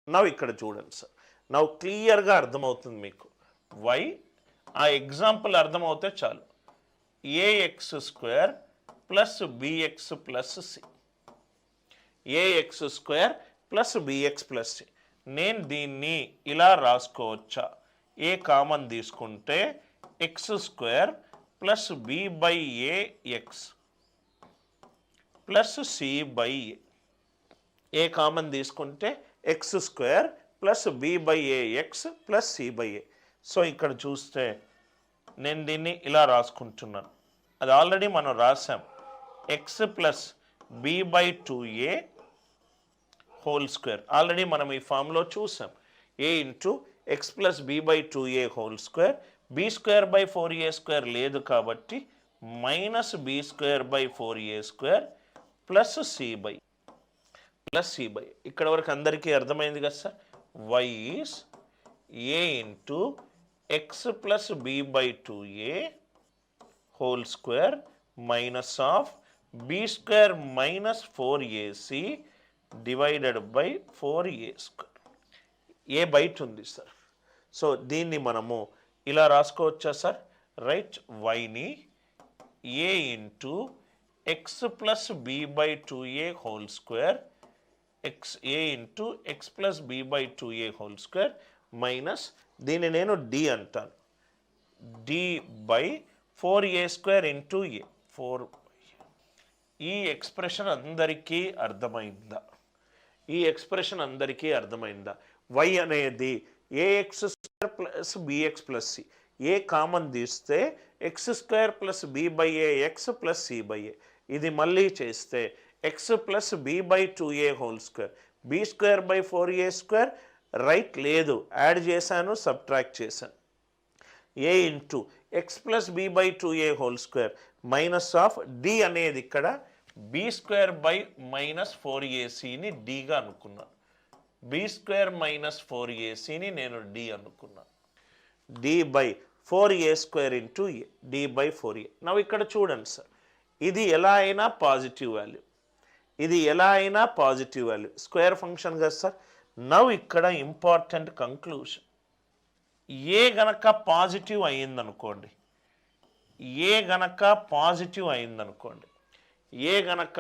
Now ఇక్కడ చూడండి sir, now క్లియర్గా అర్థమవుతుంది మీకు. వై ఆ ఎగ్జాంపుల్ అర్థమవుతే చాలు. A x square plus b x plus c, a x square plus b x plus c. నేను దీన్ని ఇలా రాసుకోవచ్చా? ఏ కామన్ తీసుకుంటే x square plus b by a x plus c by a common తీసుకుంటే x square plus b by a x plus c by a. So ఇక్కడ చూస్తే నేను దీన్ని ఇలా రాసుకుంటున్నాను. అది ఆల్రెడీ మనం రాసాం. X plus b by 2a whole square already మనం ఈ ఫామ్లో చూసాం. A into x plus b by 2a whole square, b square by 4a square లేదు కాబట్టి minus B square by 4a square plus c by ఇక్కడ వరకు అందరికీ అర్థమైంది కదా sir. Y is a into x plus b by 2a whole square minus of B square minus 4ac divided by 4a square. A బయట ఉంది sir. So దీన్ని మనము ఇలా రాసుకోవచ్చా సార్? రైట్. వైని a into x plus b by 2a whole square a into x plus b by 2a whole square minus దీన్ని నేను D అంటాను. D by 4a square into a 4. ఈ ఎక్స్ప్రెషన్ అందరికీ అర్థమైందా? ఈ ఎక్స్ప్రెషన్ అందరికీ అర్థమైందా? వై అనేది a x square plus b x plus c, a common తీస్తే x square plus b by a x plus c by a. ఇది మళ్ళీ చేస్తే x plus b by 2a whole square, b square by 4a square right లేదు, add చేశాను, subtract చేశాను. A into x plus b by 2a whole square minus of D అనేది ఇక్కడ b square by minus 4acని డిగా అనుకున్నాను. B square minus 4acని నేను డి అనుకున్నాను. D by 4a square into A, D by 4a. నవ్వు ఇక్కడ చూడండి సార్, ఇది ఎలా అయినా పాజిటివ్ వాల్యూ, ఇది ఎలా అయినా పాజిటివ్ వాల్యూ, స్క్వేర్ ఫంక్షన్ కదా సార్. నవ్ ఇక్కడ ఇంపార్టెంట్ కంక్లూషన్. ఏ గనక పాజిటివ్ అయ్యిందనుకోండి, ఏ గనక పాజిటివ్ అయిందనుకోండి, ఏ గనక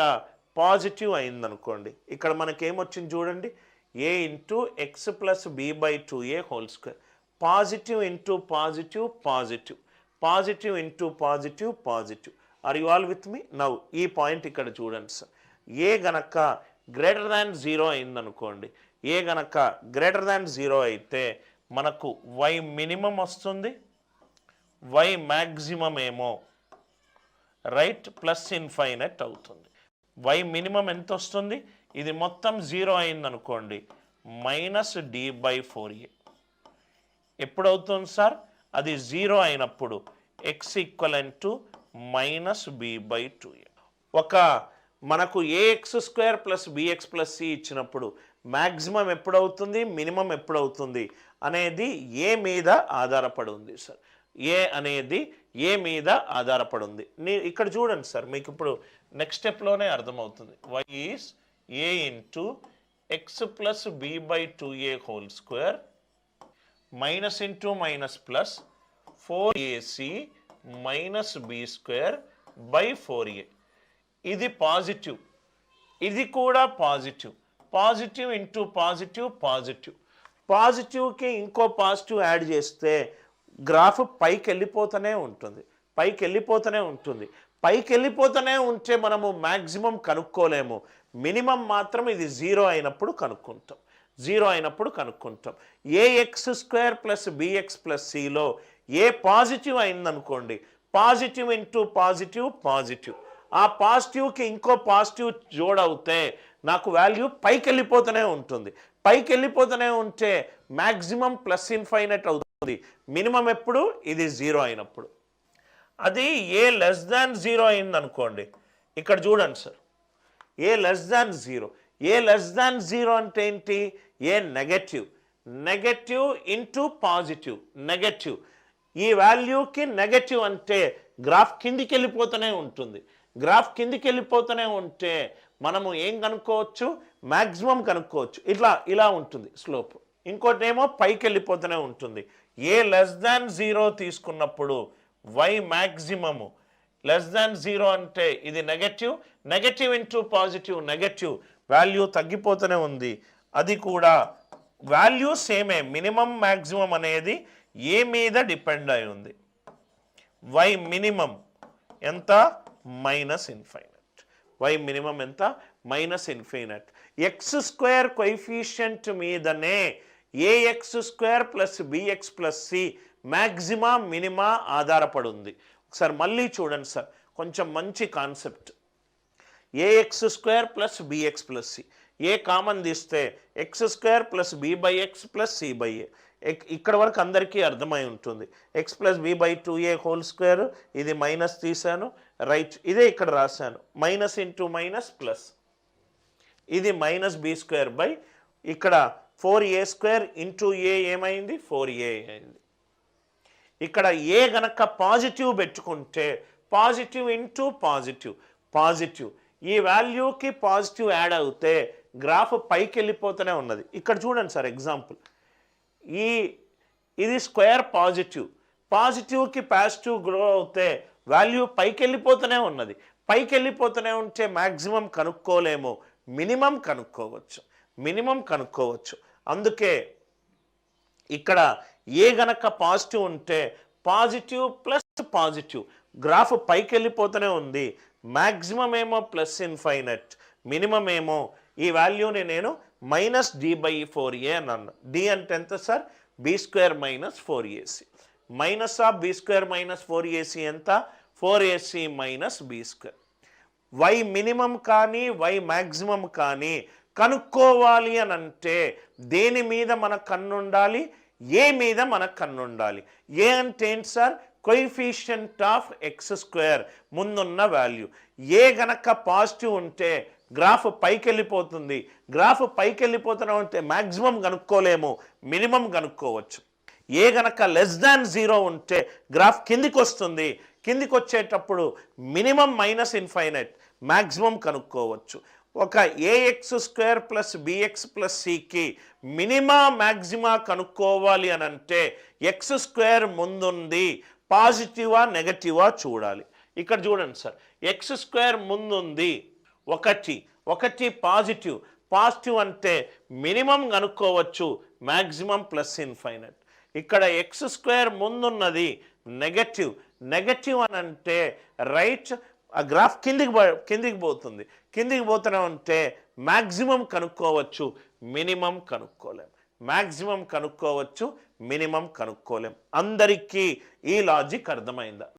పాజిటివ్ అయిందనుకోండి, ఇక్కడ మనకేమొచ్చింది చూడండి. A into x plus b by 2a whole square, positive into positive positive, positive into positive positive. Are you all with me? Now ఈ పాయింట్ ఇక్కడ చూడండి సార్. ఏ గనక గ్రేటర్ దాన్ 0 అయిందనుకోండి, ఏ గనక గ్రేటర్ దాన్ 0 అయితే మనకు వై మినిమం వస్తుంది, y maximum ఏమో రైట్ ప్లస్ ఇన్ఫైనట్ అవుతుంది. వై మినిమం ఎంత వస్తుంది? ఇది మొత్తం 0 అయిందనుకోండి మైనస్ డి బై 4a. ఎప్పుడవుతుంది సార్? అది 0 అయినప్పుడు x equivalent to minus b by 2a. ఒక మనకు a x square plus b x plus c ఇచ్చినప్పుడు మ్యాక్సిమం ఎప్పుడవుతుంది, మినిమం ఎప్పుడవుతుంది అనేది ఏ మీద ఆధారపడి ఉంది సార్. ఏ అనేది ఏ మీద ఆధారపడి ఉంది. ఇక్కడ చూడండి సార్, మీకు ఇప్పుడు నెక్స్ట్ స్టెప్లోనే అర్థమవుతుంది. Y is a into x plus b by 2a whole square minus into minus plus 4ac minus B square by 4a. ఇది పాజిటివ్, ఇది కూడా positive, positive into positive positive, పాజిటివ్కి ఇంకో పాజిటివ్ యాడ్ చేస్తే గ్రాఫ్ పైకి వెళ్ళిపోతూనే ఉంటుంది, పైకి వెళ్ళిపోతూనే ఉంటుంది. పైకి వెళ్ళిపోతూనే ఉంటే మనము మ్యాక్సిమం కనుక్కోలేము, మినిమం మాత్రం ఇది 0 అయినప్పుడు కనుక్కుంటాం, 0 అయినప్పుడు కనుక్కుంటాం. A x square plus b x plus సిలో ఏ పాజిటివ్ అయిందనుకోండి, పాజిటివ్ ఇంటూ పాజిటివ్ పాజిటివ్, ఆ పాజిటివ్కి ఇంకో పాజిటివ్ జోడవుతే నాకు వాల్యూ పైకి వెళ్ళిపోతూనే ఉంటుంది. పైకి వెళ్ళిపోతూనే ఉంటే మ్యాక్సిమం ప్లస్ ఇన్ఫైనట్ అవుతుంది, మినిమం ఎప్పుడు? ఇది 0 అయినప్పుడు. అది ఏ లెస్ దాన్ 0 అయిందనుకోండి, ఇక్కడ చూడండి sir, a less than 0, a less than 0 అంటే ఏంటి? A negative, negative into positive negative. ఈ వాల్యూకి నెగటివ్ అంటే గ్రాఫ్ కిందికి వెళ్ళిపోతూనే ఉంటుంది. గ్రాఫ్ కిందికి వెళ్ళిపోతూనే ఉంటే మనము ఏం కనుక్కోవచ్చు? మ్యాక్సిమం కనుక్కోవచ్చు. ఇలా ఉంటుంది స్లోప్. ఇంకోటి ఏమో పైకి వెళ్ళిపోతూనే ఉంటుంది. ఏ లెస్ దాన్ 0 తీసుకున్నప్పుడు వై మ్యాక్సిమము లెస్ దాన్ 0 అంటే ఇది negative, negative into positive negative, value తగ్గిపోతూనే ఉంది. అది కూడా వాల్యూ సేమే, మినిమం మ్యాక్సిమం అనేది ఏ మీద డిపెండ్ అయి ఉంది. వై మినిమం ఎంత? Minus infinite. వై మినిమం ఎంత? Minus infinite. X square coefficient మీదనే a x square plus b x plus c maxima minima ఆధారపడి ఉంది. ఒకసారి మళ్ళీ చూడండి సార్, కొంచెం మంచి concept. A x square plus b x plus c, a common తీస్తే x square plus b by x plus c by a. ఇక్కడ వరకు అందరికీ అర్థమై ఉంటుంది. X plus b by 2a whole square, ఇది మైనస్ తీసాను, రైట్. ఇదే ఇక్కడ రాశాను, మైనస్ ఇంటూ మైనస్ ప్లస్, ఇది మైనస్ బి స్క్వేర్ బై ఇక్కడ 4a స్క్వేర్ ఇంటూ ఏ ఏమైంది? 4a అయింది. ఇక్కడ ఏ గనక పాజిటివ్ పెట్టుకుంటే పాజిటివ్ ఇంటూ పాజిటివ్, పాజిటివ్, ఈ వాల్యూకి పాజిటివ్ యాడ్ అవుతే గ్రాఫ్ పైకి వెళ్ళిపోతూనే ఉన్నది. ఇక్కడ చూడండి సార్ ఎగ్జాంపుల్, ఇది స్క్వేర్ పాజిటివ్, పాజిటివ్కి పాజిటివ్ గ్రో అవుతే వాల్యూ పైకి వెళ్ళిపోతూనే ఉన్నది. పైకి వెళ్ళిపోతూనే ఉంటే మ్యాక్సిమం కనుక్కోలేము, మినిమం కనుక్కోవచ్చు, మినిమం కనుక్కోవచ్చు. అందుకే ఇక్కడ ఏ గనక పాజిటివ్ ఉంటే పాజిటివ్ ప్లస్ పాజిటివ్, గ్రాఫ్ పైకి వెళ్ళిపోతూనే ఉంది. మ్యాక్సిమం ఏమో ప్లస్ ఇన్ఫైనట్, మినిమం ఏమో ఈ వాల్యూని నేను మైనస్ డి బై 4a అన్నాను. డి అంటే ఎంత sir? B square minus 4ac. Minus of B square minus 4ac ఎంత? 4ac minus B square. Y minimum కానీ వై మ్యాక్సిమం కానీ కనుక్కోవాలి అని అంటే దేని మీద మన కన్ను ఉండాలి? ఏ మీద మన కన్ను ఉండాలి. ఏ అంటే ఏంటి sir? Coefficient of X square ముందున్న వాల్యూ. ఏ గనక పాజిటివ్ ఉంటే గ్రాఫ్ పైకి వెళ్ళిపోతుంది, గ్రాఫ్ పైకి వెళ్ళిపోతున్నా ఉంటే మ్యాక్సిమం కనుక్కోలేము, మినిమం కనుక్కోవచ్చు. ఏ గనక లెస్ దాన్ 0 ఉంటే గ్రాఫ్ కిందికి వస్తుంది, కిందికి వచ్చేటప్పుడు మినిమం మైనస్ ఇన్ఫైనైట్, మ్యాక్సిమం కనుక్కోవచ్చు. ఒక a x square plus b x plus సికి మినిమా మ్యాక్సిమా కనుక్కోవాలి అని అంటే ఎక్స్ స్క్వేర్ ముందుంది, పాజిటివా నెగటివా చూడాలి. ఇక్కడ చూడండి సార్, ఎక్స్ స్క్వేర్ ముందుంది, ఒకటి పాజిటివ్, పాజిటివ్ అంటే మినిమం కనుక్కోవచ్చు, మ్యాక్సిమం ప్లస్ ఇన్ఫైనట్. ఇక్కడ ఎక్స్ స్క్వేర్ ముందున్నది నెగటివ్, నెగటివ్ అని అంటే రైట్, ఆ గ్రాఫ్ కిందికి పోతుంది, కిందికి పోతూనే ఉంటే మ్యాక్సిమం కనుక్కోవచ్చు, మినిమం కనుక్కోలేం. మ్యాక్సిమం కనుక్కోవచ్చు, మినిమం కనుక్కోలేం. అందరికీ ఈ లాజిక్ అర్థమైందా?